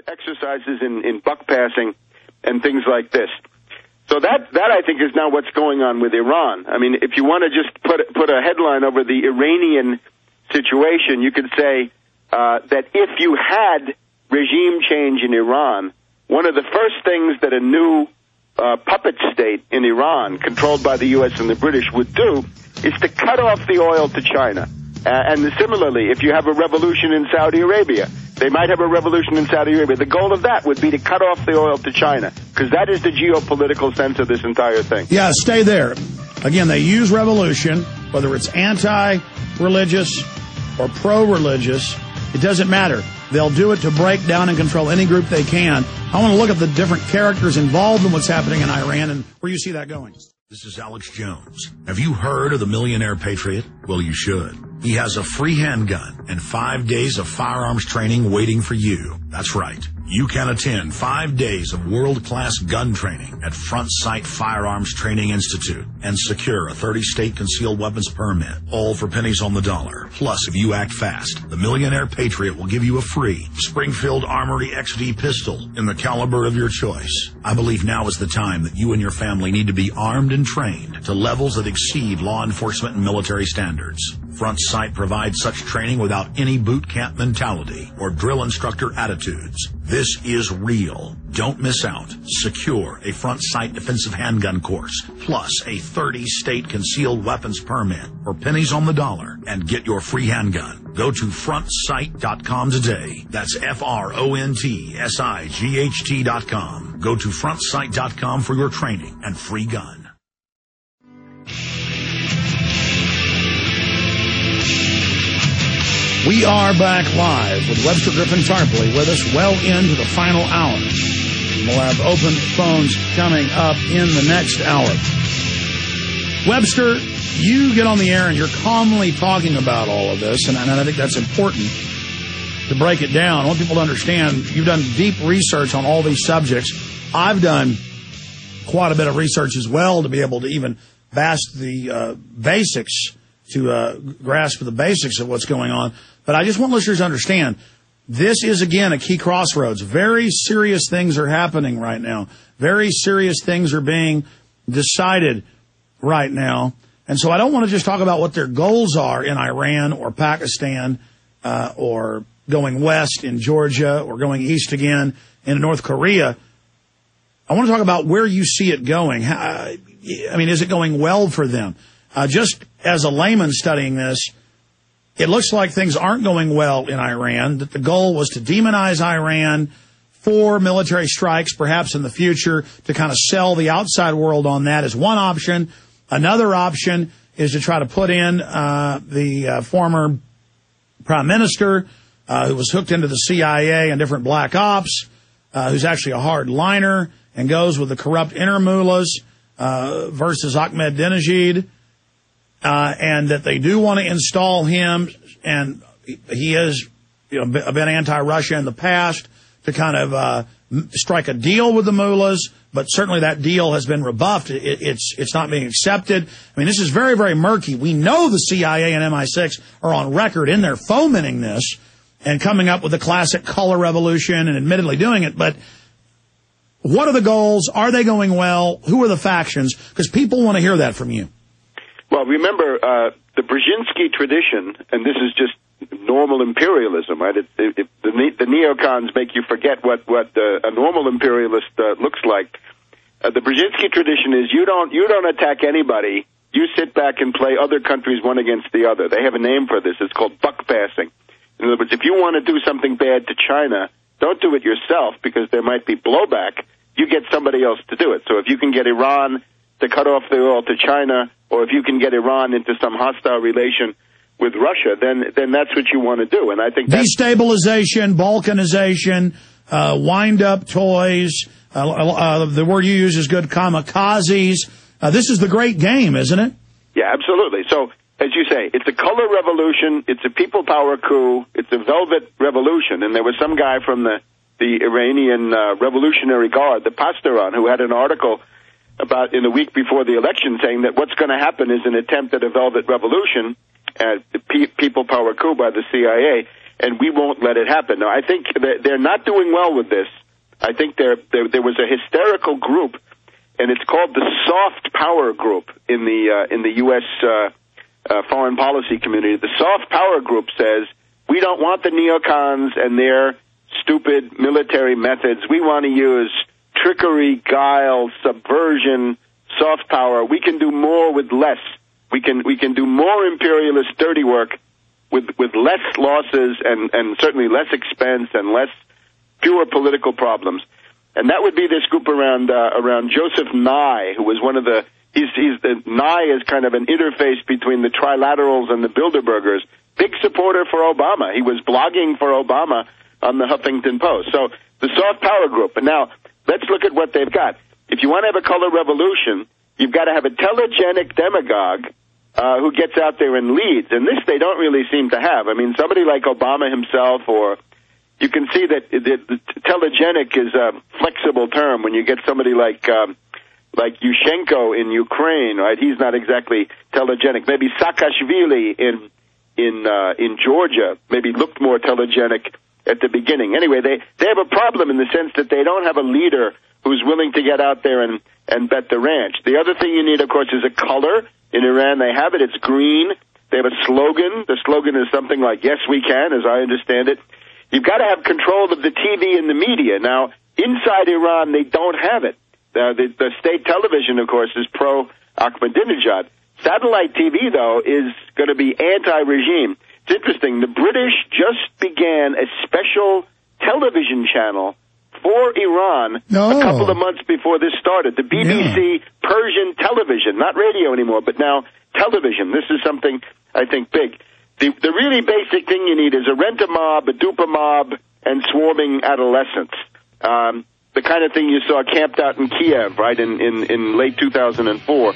exercises in buck passing and things like this. So that I think is now what's going on with Iran. I mean, if you want to just put a headline over the Iranian situation, you could say that if you had regime change in Iran, one of the first things that a new puppet state in Iran, controlled by the U.S. and the British, would do is to cut off the oil to China. And similarly, if you have a revolution in Saudi Arabia, they might have a revolution in Saudi Arabia. The goal of that would be to cut off the oil to China, because that is the geopolitical sense of this entire thing. Yeah, stay there. Again, they use revolution, whether it's anti-religious or pro-religious, it doesn't matter. They'll do it to break down and control any group they can. I want to look at the different characters involved in what's happening in Iran and where you see that going. This is Alex Jones. Have you heard of the Millionaire Patriot? Well, you should. He has a free handgun and 5 days of firearms training waiting for you. That's right. You can attend 5 days of world-class gun training at Front Sight Firearms Training Institute and secure a 30-state concealed weapons permit, all for pennies on the dollar. Plus, if you act fast, the Millionaire Patriot will give you a free Springfield Armory XD pistol in the caliber of your choice. I believe now is the time that you and your family need to be armed and trained to levels that exceed law enforcement and military standards. Front Sight provides such training without any boot camp mentality or drill instructor attitudes. This is real. Don't miss out. Secure a Front Sight defensive handgun course, plus a 30-state concealed weapons permit for pennies on the dollar, and get your free handgun. Go to frontsight.com today. That's FRONTSIGHT.com. Go to frontsight.com for your training and free gun. We are back live with Webster Tarpley with us well into the final hour. We'll have open phones coming up in the next hour. Webster, you get on the air and you're calmly talking about all of this, and I think that's important to break it down. I want people to understand you've done deep research on all these subjects. I've done quite a bit of research as well to be able to even grasp the basics of what's going on. But I just want listeners to understand, this is, again, a key crossroads. Very serious things are happening right now. Very serious things are being decided right now. And so I don't want to just talk about what their goals are in Iran or Pakistan or going west in Georgia or going east again in North Korea. I want to talk about where you see it going. I mean, is it going well for them? Just as a layman studying this, it looks like things aren't going well in Iran, that the goal was to demonize Iran for military strikes, perhaps in the future, to kind of sell the outside world on that as one option. Another option is to try to put in the former prime minister who was hooked into the CIA and different black ops, who's actually a hard-liner and goes with the corrupt inner mullahs versus Ahmadinejad. And that they do want to install him, and he has been anti-Russia in the past, to kind of strike a deal with the mullahs, but certainly that deal has been rebuffed. It's not being accepted. I mean, this is very, very murky. We know the CIA and MI6 are on record in there fomenting this and coming up with the classic color revolution and admittedly doing it, but what are the goals? Are they going well? Who are the factions? Because people want to hear that from you. Well, remember, the Brzezinski tradition, and this is just normal imperialism, right? The neocons make you forget what a normal imperialist looks like. The Brzezinski tradition is you don't attack anybody. You sit back and play other countries one against the other. They have a name for this. It's called buck passing. In other words, if you want to do something bad to China, don't do it yourself because there might be blowback. You get somebody else to do it. So if you can get Iran to cut off the oil to China, or if you can get Iran into some hostile relation with Russia, then that's what you want to do. And I think destabilization, balkanization, wind-up toys. The word you use is good, kamikazes. This is the great game, isn't it? Yeah, absolutely. So, as you say, it's a color revolution. It's a people power coup. It's a velvet revolution. And there was some guy from the Iranian Revolutionary Guard, the Pastoran, who had an article about in the week before the election saying that what's going to happen is an attempt at a velvet revolution, people power coup by the CIA. and we won't let it happen. Now, I think they're not doing well with this. I think there was a hysterical group, and it's called the Soft Power Group in the U.S. Foreign policy community. The Soft Power Group says, we don't want the neocons and their stupid military methods. We want to use trickery, guile, subversion, soft power. We can do more with less. We can do more imperialist dirty work with less losses and certainly less expense and less pure political problems. And that would be this group around Joseph Nye, who was one of the Nye is kind of an interface between the trilaterals and the Bilderbergers. Big supporter for Obama. He was blogging for Obama on the Huffington Post. So the Soft Power Group. And now let's look at what they've got. If you want to have a color revolution, you've got to have a telegenic demagogue who gets out there and leads. And this they don't really seem to have. I mean, somebody like Obama himself, or you can see that the telegenic is a flexible term when you get somebody like Yushchenko in Ukraine, right? He's not exactly telegenic. Maybe Saakashvili in Georgia maybe looked more telegenic at the beginning. Anyway, they have a problem in the sense that they don't have a leader who's willing to get out there and bet the ranch. The other thing you need, of course, is a color. In Iran, they have it. It's green. They have a slogan. The slogan is something like, yes, we can, as I understand it. You've got to have control of the TV and the media. Now, inside Iran, they don't have it. The state television, of course, is pro-Ahmadinejad. Satellite TV, though, is going to be anti-regime. It's interesting. The British just began a special television channel for Iran a couple of months before this started. The BBC Persian television, not radio anymore, but now television. This is something, I think, big. The really basic thing you need is a rent-a-mob, a dupe-a-mob, and swarming adolescents. The kind of thing you saw camped out in Kiev, right, in late 2004.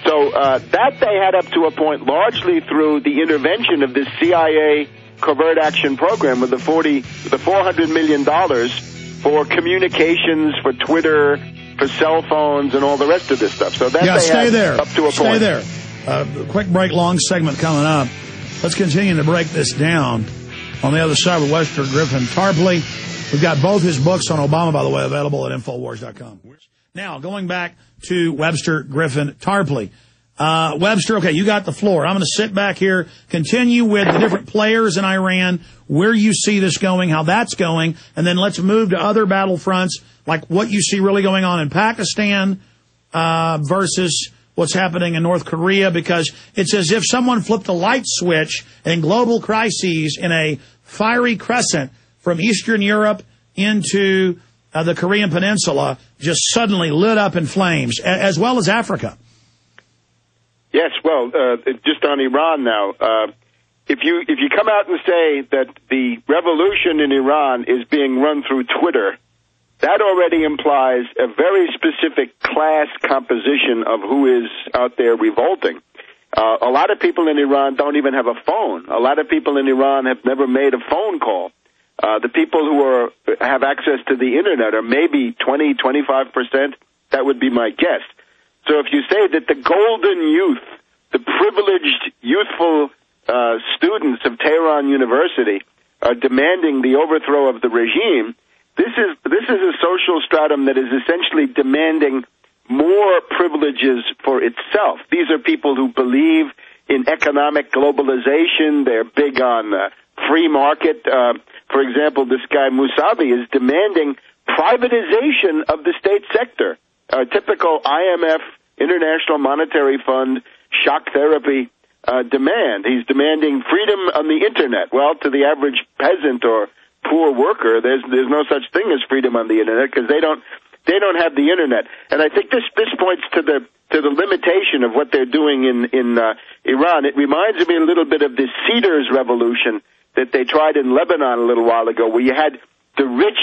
So that they had up to a point largely through the intervention of this CIA covert action program with the $400 million for communications, for Twitter, for cell phones, and all the rest of this stuff. So that stay there. Up to a point. Stay there. Quick break, long segment coming up. Let's continue to break this down. On the other side with Webster Tarpley. We've got both his books on Obama, by the way, available at Infowars.com. Now, going back to Webster Tarpley. Webster, okay, you got the floor. I'm going to sit back here, continue with the different players in Iran, where you see this going, how that's going, and then let's move to other battlefronts, like what you see really going on in Pakistan versus what's happening in North Korea, because it's as if someone flipped a light switch in global crises in a fiery crescent from Eastern Europe into the Korean Peninsula, just suddenly lit up in flames, as well as Africa. Yes, well, just on Iran now, if you come out and say that the revolution in Iran is being run through Twitter, that already implies a very specific class composition of who is out there revolting. A lot of people in Iran don't even have a phone. A lot of people in Iran have never made a phone call. The people who have access to the Internet are maybe 20, 25%. That would be my guess. So if you say that the golden youth, the privileged, youthful students of Tehran University are demanding the overthrow of the regime, this is a social stratum that is essentially demanding more privileges for itself. These are people who believe in economic globalization. They're big on free market. For example, this guy Mousavi is demanding privatization of the state sector. Typical IMF, International Monetary Fund, shock therapy demand. He's demanding freedom on the Internet. Well, to the average peasant or poor worker, there's no such thing as freedom on the Internet because they don't have the Internet. And I think this points to the limitation of what they're doing in Iran. It reminds me a little bit of this Cedars revolution that they tried in Lebanon a little while ago, where you had the rich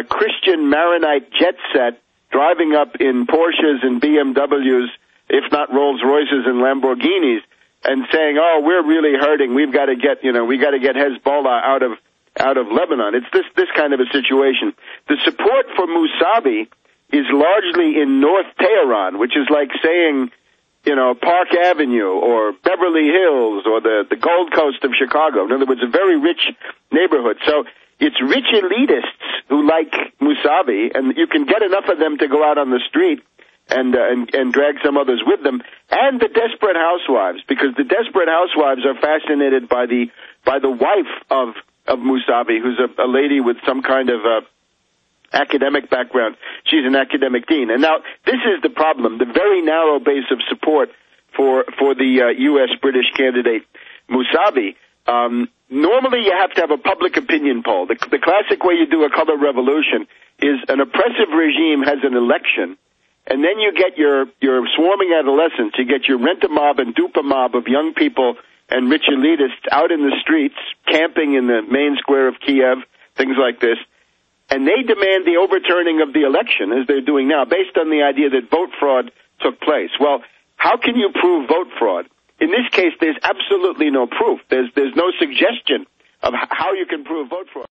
Christian Maronite jet set driving up in Porsches and BMWs, if not Rolls Royces and Lamborghinis, and saying, "Oh, we're really hurting. We've got to get Hezbollah out of Lebanon." It's this kind of a situation. The support for Mousavi is largely in North Tehran, which is like saying, Park Avenue or Beverly Hills or the Gold Coast of Chicago. In other words, a very rich neighborhood. So it's rich elitists who like Musavi, and you can get enough of them to go out on the street and drag some others with them, and the desperate housewives, because the desperate housewives are fascinated by the wife of Musavi, who's a lady with some kind of academic background. She's an academic dean. And now, this is the problem, the very narrow base of support for the U.S.-British candidate Musavi. Normally, you have to have a public opinion poll. The classic way you do a color revolution is an oppressive regime has an election, and then you get your swarming adolescents, you get your rent-a-mob and dupe-a-mob of young people and rich elitists out in the streets, camping in the main square of Kiev, things like this, and they demand the overturning of the election, as they're doing now, based on the idea that vote fraud took place. Well, how can you prove vote fraud? In this case, there's absolutely no proof. There's no suggestion of how you can prove vote fraud.